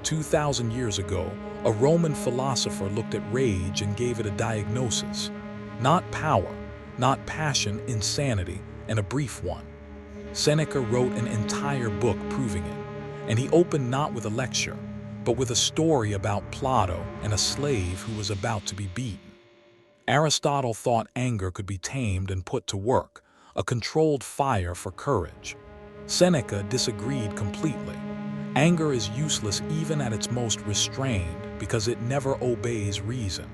2,000 years ago, a Roman philosopher looked at rage and gave it a diagnosis. Not power, not passion, insanity, and a brief one. Seneca wrote an entire book proving it, and he opened not with a lecture, but with a story about Plato and a slave who was about to be beaten. Aristotle thought anger could be tamed and put to work, a controlled fire for courage. Seneca disagreed completely. Anger is useless even at its most restrained because it never obeys reason.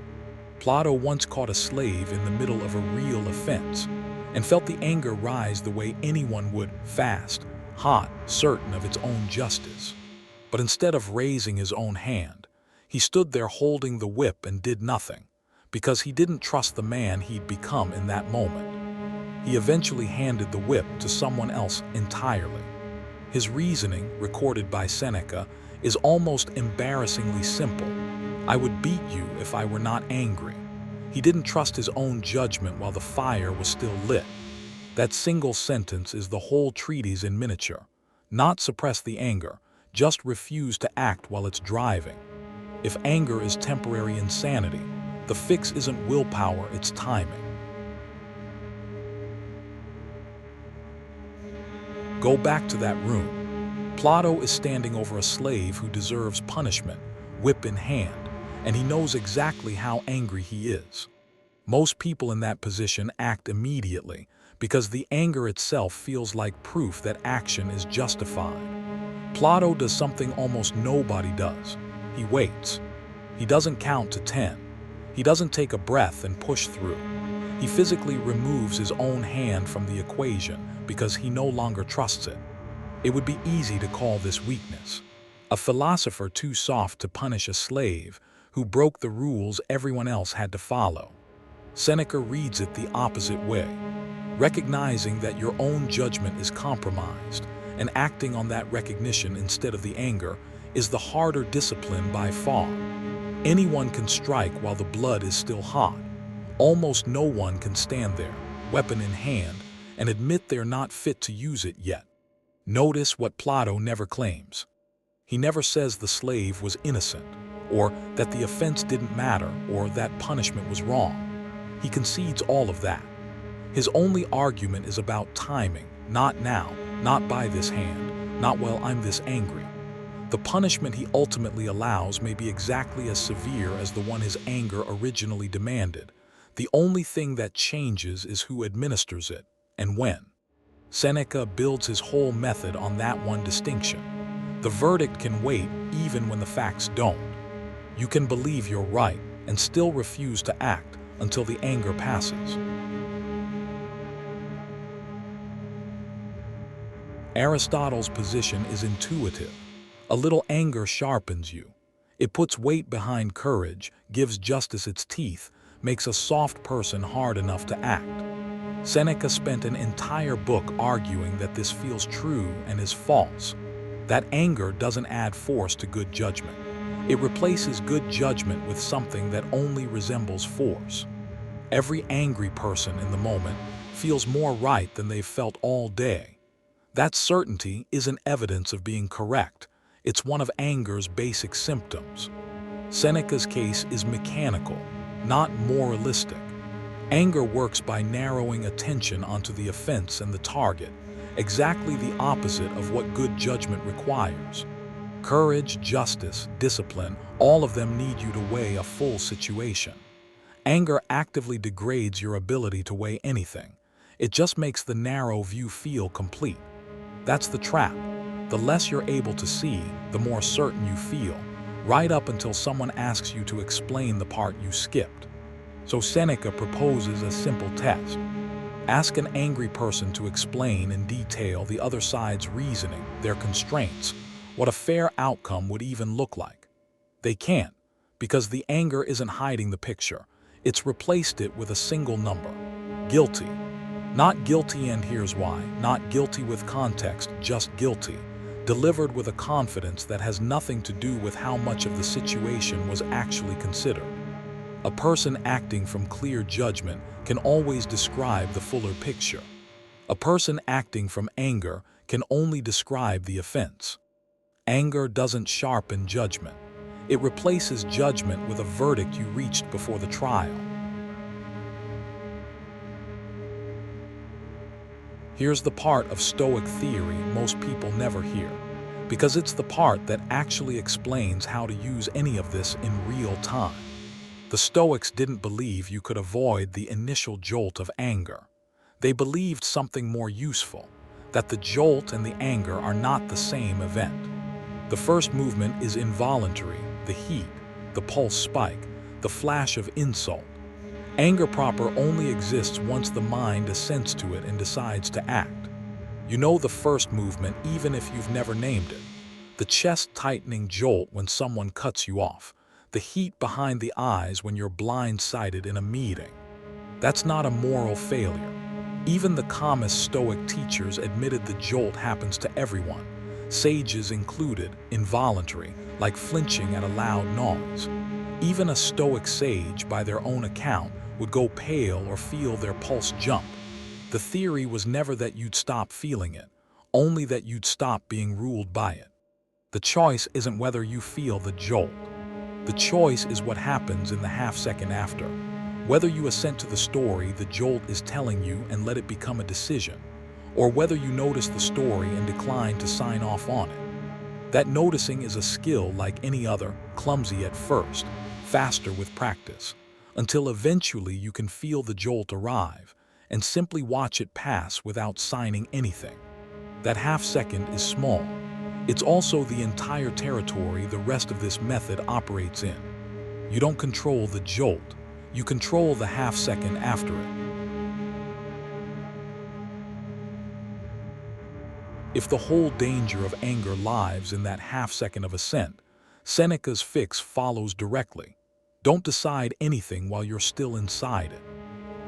Plato once caught a slave in the middle of a real offense and felt the anger rise the way anyone would, fast, hot, certain of its own justice. But instead of raising his own hand, he stood there holding the whip and did nothing, because he didn't trust the man he'd become in that moment. He eventually handed the whip to someone else entirely. His reasoning, recorded by Seneca, is almost embarrassingly simple. I would beat you if I were not angry. He didn't trust his own judgment while the fire was still lit. That single sentence is the whole treatise in miniature. Not suppress the anger, just refuse to act while it's driving. If anger is temporary insanity, the fix isn't willpower, it's timing. Go back to that room. Plato is standing over a slave who deserves punishment, whip in hand, and he knows exactly how angry he is. Most people in that position act immediately because the anger itself feels like proof that action is justified. Plato does something almost nobody does. He waits. He doesn't count to 10. He doesn't take a breath and push through. He physically removes his own hand from the equation because he no longer trusts it. It would be easy to call this weakness. A philosopher too soft to punish a slave who broke the rules everyone else had to follow. Seneca reads it the opposite way, recognizing that your own judgment is compromised and acting on that recognition instead of the anger is the harder discipline by far. Anyone can strike while the blood is still hot. Almost no one can stand there, weapon in hand, and admit they're not fit to use it yet. Notice what Plato never claims. He never says the slave was innocent, or that the offense didn't matter, or that punishment was wrong. He concedes all of that. His only argument is about timing, not now, not by this hand, not while I'm this angry. The punishment he ultimately allows may be exactly as severe as the one his anger originally demanded. The only thing that changes is who administers it, and when. Seneca builds his whole method on that one distinction. The verdict can wait even when the facts don't. You can believe you're right and still refuse to act until the anger passes. Aristotle's position is intuitive. A little anger sharpens you. It puts weight behind courage, gives justice its teeth, makes a soft person hard enough to act. Seneca spent an entire book arguing that this feels true and is false. That anger doesn't add force to good judgment. It replaces good judgment with something that only resembles force. Every angry person in the moment feels more right than they've felt all day. That certainty isn't evidence of being correct. It's one of anger's basic symptoms. Seneca's case is mechanical, not moralistic. Anger works by narrowing attention onto the offense and the target, exactly the opposite of what good judgment requires. Courage, justice, discipline, all of them need you to weigh a full situation. Anger actively degrades your ability to weigh anything. It just makes the narrow view feel complete. That's the trap. The less you're able to see, the more certain you feel, right up until someone asks you to explain the part you skipped. So Seneca proposes a simple test. Ask an angry person to explain in detail the other side's reasoning, their constraints, what a fair outcome would even look like. They can't, because the anger isn't hiding the picture. It's replaced it with a single number: guilty. Not guilty, and here's why. Not guilty with context, just guilty. Delivered with a confidence that has nothing to do with how much of the situation was actually considered. A person acting from clear judgment can always describe the fuller picture. A person acting from anger can only describe the offense. Anger doesn't sharpen judgment. It replaces judgment with a verdict you reached before the trial. Here's the part of Stoic theory most people never hear, because it's the part that actually explains how to use any of this in real time. The Stoics didn't believe you could avoid the initial jolt of anger. They believed something more useful, that the jolt and the anger are not the same event. The first movement is involuntary, the heat, the pulse spike, the flash of insult. Anger proper only exists once the mind assents to it and decides to act. You know the first movement even if you've never named it. The chest-tightening jolt when someone cuts you off. The heat behind the eyes when you're blindsided in a meeting. That's not a moral failure. Even the calmest Stoic teachers admitted the jolt happens to everyone, sages included, involuntary, like flinching at a loud noise. Even a Stoic sage, by their own account, would go pale or feel their pulse jump. The theory was never that you'd stop feeling it, only that you'd stop being ruled by it. The choice isn't whether you feel the jolt. The choice is what happens in the half-second after. Whether you assent to the story the jolt is telling you and let it become a decision, or whether you notice the story and decline to sign off on it. That noticing is a skill like any other, clumsy at first, faster with practice, until eventually you can feel the jolt arrive and simply watch it pass without signing anything. That half-second is small. It's also the entire territory the rest of this method operates in. You don't control the jolt, you control the half-second after it. If the whole danger of anger lies in that half-second of assent, Seneca's fix follows directly. Don't decide anything while you're still inside it.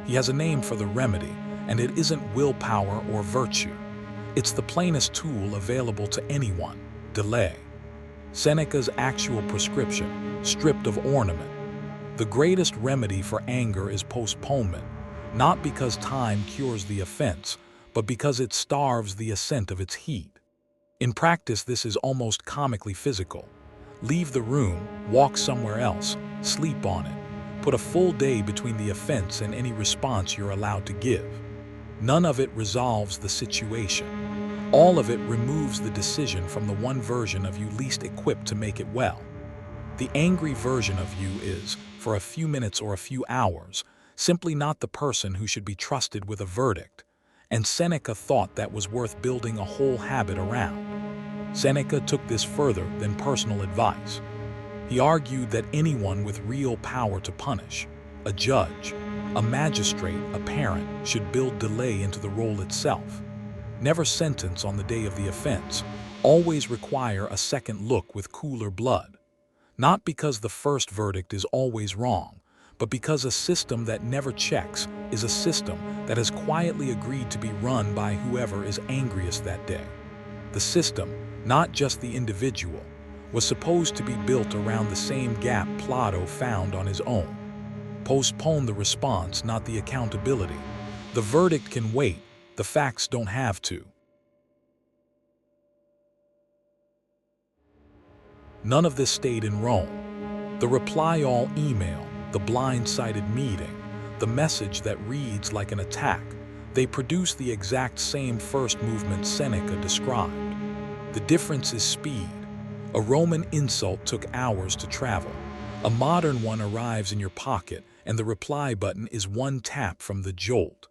He has a name for the remedy, and it isn't willpower or virtue. It's the plainest tool available to anyone: delay. Seneca's actual prescription, stripped of ornament. The greatest remedy for anger is postponement, not because time cures the offense, but because it starves the ascent of its heat. In practice, this is almost comically physical. Leave the room, walk somewhere else, sleep on it. Put a full day between the offense and any response you're allowed to give. None of it resolves the situation. All of it removes the decision from the one version of you least equipped to make it well. The angry version of you is, for a few minutes or a few hours, simply not the person who should be trusted with a verdict. And Seneca thought that was worth building a whole habit around. Seneca took this further than personal advice. He argued that anyone with real power to punish, a judge, a magistrate, a parent, should build delay into the role itself. Never sentence on the day of the offense, always require a second look with cooler blood. Not because the first verdict is always wrong, but because a system that never checks is a system that has quietly agreed to be run by whoever is angriest that day. The system, not just the individual, was supposed to be built around the same gap Plato found on his own. Postpone the response, not the accountability. The verdict can wait, the facts don't have to. None of this stayed in Rome. The reply-all email, the blindsided meeting, the message that reads like an attack, they produce the exact same first movement Seneca described. The difference is speed. A Roman insult took hours to travel. A modern one arrives in your pocket, and the reply button is one tap from the jolt.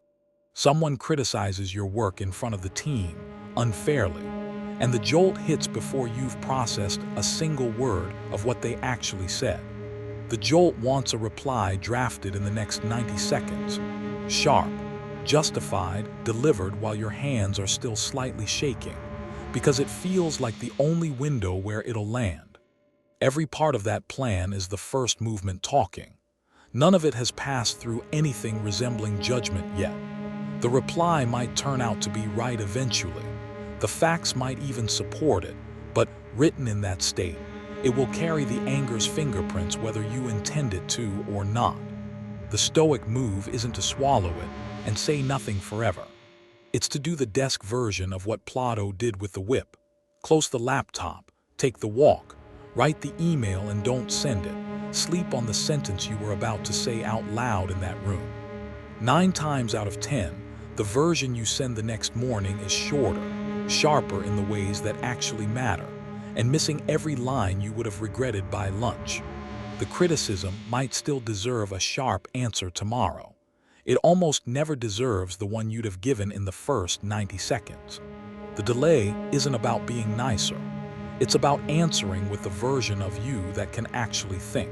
Someone criticizes your work in front of the team, unfairly, and the jolt hits before you've processed a single word of what they actually said. The jolt wants a reply drafted in the next 90 seconds. Sharp, justified, delivered while your hands are still slightly shaking, because it feels like the only window where it'll land. Every part of that plan is the first movement talking. None of it has passed through anything resembling judgment yet. The reply might turn out to be right eventually. The facts might even support it, but written in that state, it will carry the anger's fingerprints whether you intend it to or not. The Stoic move isn't to swallow it and say nothing forever. It's to do the desk version of what Plato did with the whip. Close the laptop, Take the walk. Write the email and don't send it. Sleep on the sentence you were about to say out loud in that room. 9 times out of 10, the version you send the next morning is shorter, sharper in the ways that actually matter, and missing every line you would have regretted by lunch. The criticism might still deserve a sharp answer tomorrow. It almost never deserves the one you'd have given in the first 90 seconds. The delay isn't about being nicer. It's about answering with the version of you that can actually think.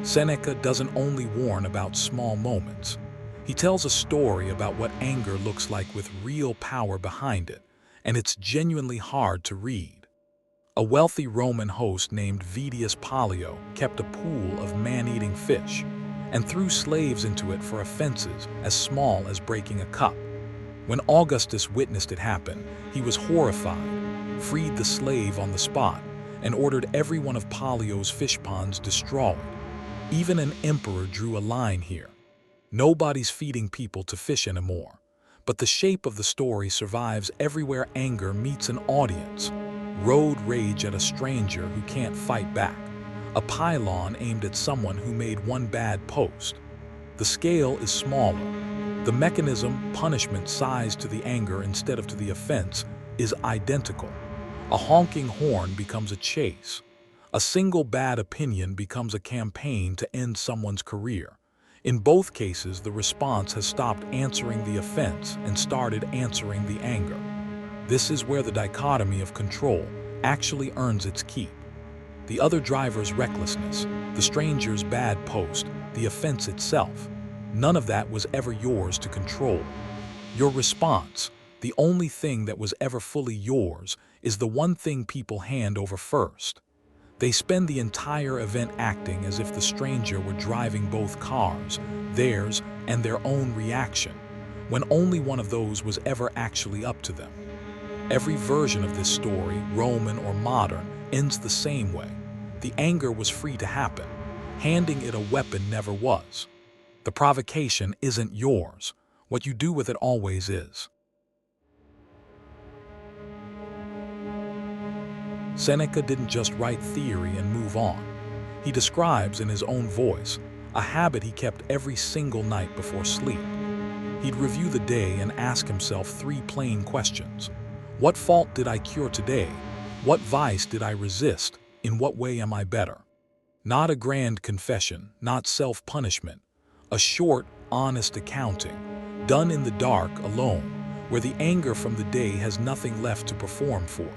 Seneca doesn't only warn about small moments. He tells a story about what anger looks like with real power behind it, and it's genuinely hard to read. A wealthy Roman host named Vedius Pollio kept a pool of man-eating fish and threw slaves into it for offenses as small as breaking a cup. When Augustus witnessed it happen, he was horrified, freed the slave on the spot, and ordered every one of Pollio's fish ponds destroyed. Even an emperor drew a line here. Nobody's feeding people to fish anymore. But the shape of the story survives everywhere anger meets an audience. Road rage at a stranger who can't fight back. A pile-on aimed at someone who made one bad post. The scale is smaller. The mechanism, punishment sized to the anger instead of to the offense, is identical. A honking horn becomes a chase. A single bad opinion becomes a campaign to end someone's career. In both cases, the response has stopped answering the offense and started answering the anger. This is where the dichotomy of control actually earns its keep. The other driver's recklessness, the stranger's bad post, the offense itself, none of that was ever yours to control. Your response, the only thing that was ever fully yours, is the one thing people hand over first. They spend the entire event acting as if the stranger were driving both cars, theirs and their own reaction, when only one of those was ever actually up to them. Every version of this story, Roman or modern, ends the same way. The anger was free to happen. Handing it a weapon never was. The provocation isn't yours. What you do with it always is. Seneca didn't just write theory and move on. He describes in his own voice a habit he kept every single night before sleep. He'd review the day and ask himself 3 plain questions. What fault did I cure today? What vice did I resist? In what way am I better? Not a grand confession, not self-punishment. A short, honest accounting, done in the dark, alone, where the anger from the day has nothing left to perform for.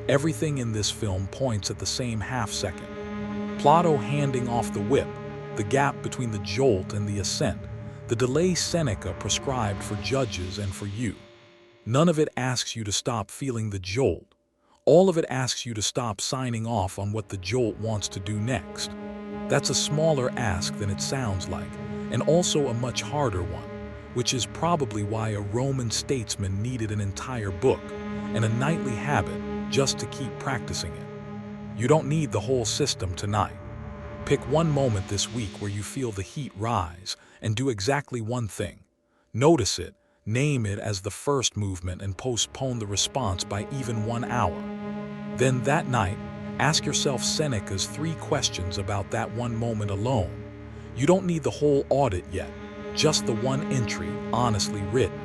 Everything in this film points at the same half-second. Plato handing off the whip, the gap between the jolt and the assent, the delay Seneca prescribed for judges and for you. None of it asks you to stop feeling the jolt. All of it asks you to stop signing off on what the jolt wants to do next. That's a smaller ask than it sounds like, and also a much harder one, which is probably why a Roman statesman needed an entire book and a nightly habit just to keep practicing it. You don't need the whole system tonight. Pick one moment this week where you feel the heat rise and do exactly one thing. Notice it, name it as the first movement and postpone the response by even 1 hour. Then that night, ask yourself Seneca's 3 questions about that one moment alone. You don't need the whole audit yet, just the one entry, honestly written.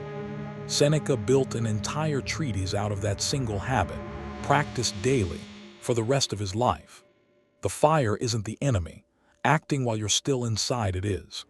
Seneca built an entire treatise out of that single habit, practiced daily, for the rest of his life. The fire isn't the enemy. Acting while you're still inside it is.